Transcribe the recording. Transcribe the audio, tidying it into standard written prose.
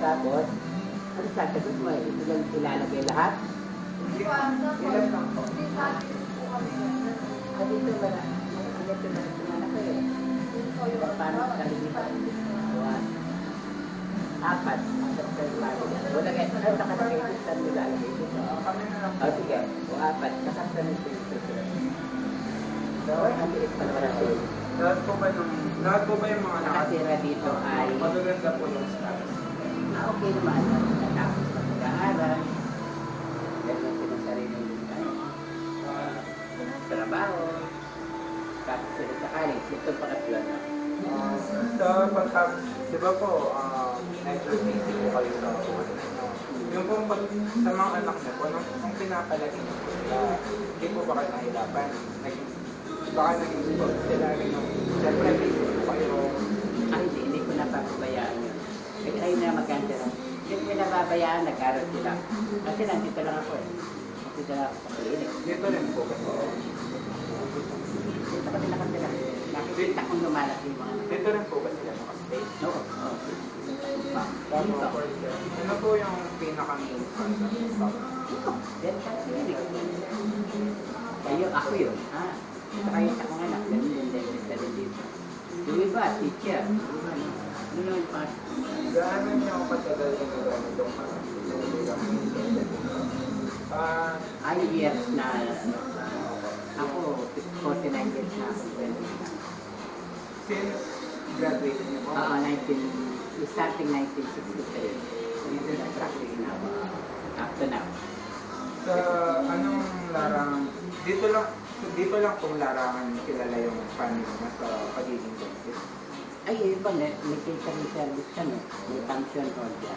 Tapos, ano sasagot mo? Ito lang ilalagay lahat? Hindi po, ilan lang po. Dito ba na? Ito na ito na ko eh. Paano kalilitan? Buwan. Apat sa imago. Wala kayo. Ano nakalagay dito? Saan nilalagay dito? Kami na lang. O sige. O apat. Kasakta nito yung susunod. So, ang liit pa naman ako. Lahat po ba yung mga Nakatira dito ay magaganda po yung stars? okay naman. Natapos na pag-aaral. Meron silang sariling trabaho. Tapos sila sa college. Ito pangatlo na. Sa pagtapos, di ba po, medyo busy po kayo sa buhay ninyo. Yung pong sa mga anak niyo po, nung pinapalagi niyo po sila, hindi po ba kayo nahirapan? Baka nag-iisip sila rin yung, siyempre busy po kayo. Hindi ko napapabayaan yun. Kasi ayun na magkanda lang. Hindi ko napapabayaan, nag-aral sila. Kasi nandito lang ako eh. Nandito lang ako sa klinik. Dito rin po ba? Dito kami nakatira. Nakikita kong lumalaki yung mga anak. Dito rin po ba sila nakastay? Oo. Tama po. Ano po yung pinaka-main part ng stock? Dental clinic. Kayo, ako yun. Saka yung akong anak, ganun din dentist na din dito. Yung iba, teacher. Ano naman yung part? Gaano niyo katagal yung nagano itong Ay, years na ako, 49 years na ako. Since graduate niyo po? Starting 1963. Dito na practice na ako. Up to now. Sa anong larangan, dito lang kung larangan kilala yung family na sa pagiging dentist? Ay, iba, may catering service kami. May function hall dyan.